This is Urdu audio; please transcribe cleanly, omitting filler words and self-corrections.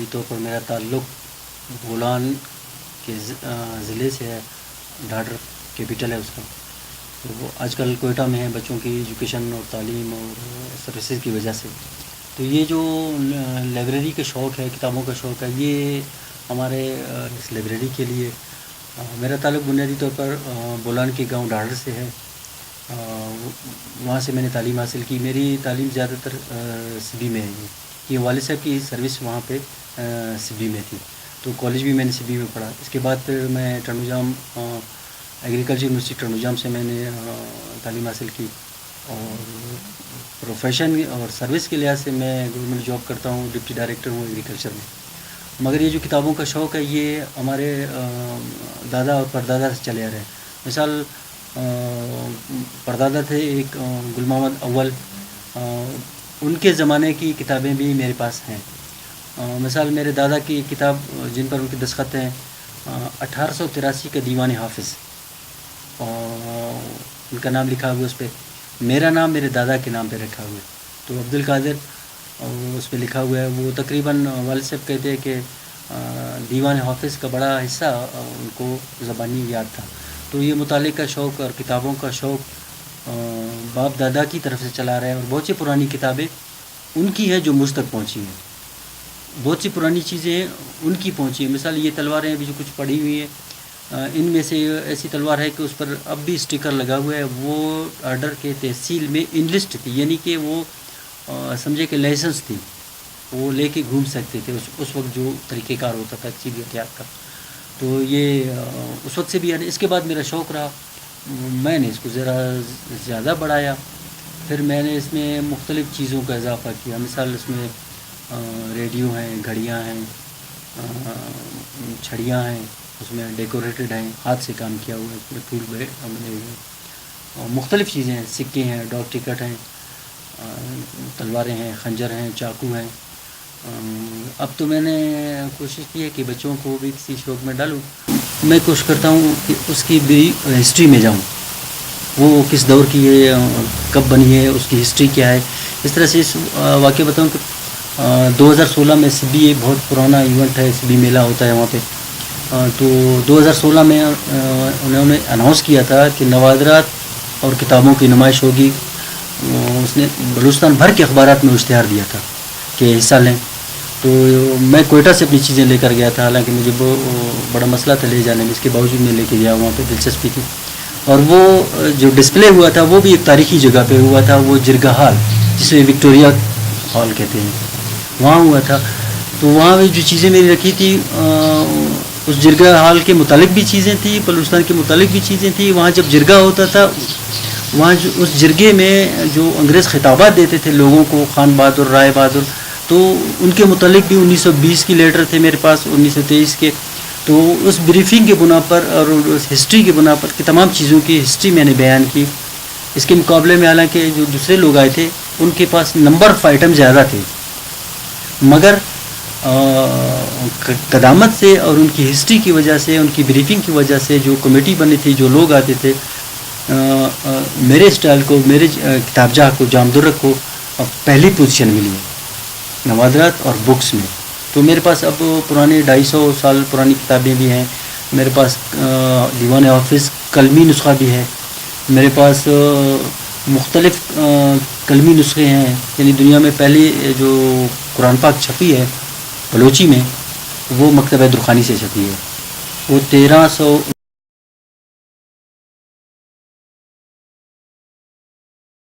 بنیادی طور پر میرا تعلق بولان کے ضلع سے ہے. ڈھاڈر کیپٹل ہے اس کا. تو وہ آج کل کوئٹہ میں ہے بچوں کی ایجوکیشن اور تعلیم اور سروسز کی وجہ سے. تو یہ جو لائبریری کا شوق ہے, کتابوں کا شوق ہے, یہ ہمارے اس لائبریری کے لیے میرا تعلق بنیادی طور پر بولان کے گاؤں ڈھاڈر سے ہے. وہاں سے میں نے تعلیم حاصل کی. میری تعلیم زیادہ تر سبی میں ہے. یہ والد صاحب کی سروس وہاں پہ سبی میں تھی, تو کالج بھی میں نے سبی میں پڑھا. اس کے بعد پھر میں ٹنڈوجام ایگریکلچر یونیورسٹی ٹنڈوجام سے میں نے تعلیم حاصل کی. اور پروفیشن اور سروس کے لحاظ سے میں گورنمنٹ جاب کرتا ہوں, ڈپٹی ڈائریکٹر ہوں ایگریکلچر میں. مگر یہ جو کتابوں کا شوق ہے یہ ہمارے دادا اور پردادا سے چلے آ رہے ہیں. مثال پردادا تھے ایک گل محمد اول, ان کے زمانے کی کتابیں بھی میرے پاس ہیں. مثال میرے دادا کی ایک کتاب جن پر ان کے دستخط ہیں 1883 کا دیوان حافظ, ان کا نام لکھا ہوا اس پہ. میرا نام میرے دادا کے نام پہ رکھا ہوا ہے, تو عبد القادر اس پہ لکھا ہوا ہے. وہ تقریباً والد صاحب کہتے ہیں کہ دیوان حافظ کا بڑا حصہ ان کو زبانی یاد تھا. تو یہ مطالعے کا شوق اور کتابوں کا شوق باپ دادا کی طرف سے چلا رہا ہے. اور بہت سی پرانی کتابیں ان کی ہیں جو مجھ تک پہنچی ہیں. بہت سی پرانی چیزیں ان کی پہنچی ہیں. مثال یہ تلواریں ابھی جو کچھ پڑی ہوئی ہیں, ان میں سے ایسی تلوار ہے کہ اس پر اب بھی اسٹیکر لگا ہوا ہے. وہ آرڈر کے تحصیل میں انلسٹ تھی, یعنی کہ وہ سمجھے کہ لائسنس تھی, وہ لے کے گھوم سکتے تھے اس وقت جو طریقہ کار ہوتا تھا چیز احتیاط کا. تو یہ اس وقت سے بھی ہے. اس کے بعد میرا شوق رہا, میں نے اس کو ذرا زیادہ بڑھایا. پھر میں نے اس میں مختلف چیزوں کا اضافہ کیا. مثال اس میں ریڈیو ہیں, گھڑیاں ہیں, چھڑیاں ہیں, اس میں ڈیکوریٹڈ ہیں, ہاتھ سے کام کیا ہوا ہے, پورے پھول بنے ہوئے ہیں, مختلف چیزیں ہیں, سکے ہیں, ڈاک ٹکٹ ہیں, تلواریں ہیں, خنجر ہیں, چاقو ہیں. اب تو میں نے کوشش کی ہے کہ بچوں کو بھی کسی شوق میں ڈالوں. میں کوشش کرتا ہوں کہ اس کی بھی ہسٹری میں جاؤں, وہ کس دور کی ہے, کب بنی ہے, اس کی ہسٹری کیا ہے. اس طرح سے اس واقعہ بتاؤں کہ 2016 میں سبی ایک بہت پرانا ایونٹ ہے, سبی میلہ ہوتا ہے وہاں پہ. تو 2016 میں انہوں نے اناؤنس کیا تھا کہ نوادرات اور کتابوں کی نمائش ہوگی. اس نے بلوچستان بھر کے اخبارات میں اشتہار دیا تھا کہ حصہ لیں. تو میں کوئٹہ سے اپنی چیزیں لے کر گیا تھا, حالانکہ مجھے وہ بڑا مسئلہ تھا لے جانے میں. اس کے باوجود میں لے کے گیا, وہاں پہ دلچسپی تھی. اور وہ جو ڈسپلے ہوا تھا وہ بھی ایک تاریخی جگہ پہ ہوا تھا, وہ جرگہ ہال جسے وکٹوریہ ہال کہتے ہیں, وہاں ہوا تھا. تو وہاں جو چیزیں میری رکھی تھی اس جرگہ ہال کے متعلق بھی چیزیں تھیں, بلوچستان کے متعلق بھی چیزیں تھیں. وہاں جب جرگہ ہوتا تھا وہاں اس جرگے میں جو انگریز خطابات دیتے تھے لوگوں کو, خان بہادر, رائے بہادر, تو ان کے متعلق بھی 1920 کی لیٹر تھے میرے پاس, 1923 کے. تو اس بریفنگ کے بنا پر اور اس ہسٹری کے بنا پر کہ تمام چیزوں کی ہسٹری میں نے بیان کی. اس کے مقابلے میں حالانکہ جو دوسرے لوگ آئے تھے ان کے پاس نمبر آف آئٹم زیادہ تھے, مگر قدامت سے اور ان کی ہسٹری کی وجہ سے, ان کی بریفنگ کی وجہ سے جو کمیٹی بنی تھی, جو لوگ آتے تھے, میرے اسٹائل کو, میرے کتابجہ کو, جام درک کو پہلی پوزیشن ملی ہے نوادرات اور بکس میں. تو میرے پاس اب پرانے 250 سال پرانی کتابیں بھی ہیں. میرے پاس دیوان حافظ قلمی نسخہ بھی ہے. میرے پاس مختلف قلمی نسخے ہیں, یعنی دنیا میں پہلی جو قرآن پاک چھپی ہے بلوچی میں, وہ مکتبہ درخانی سے چھپی ہے. وہ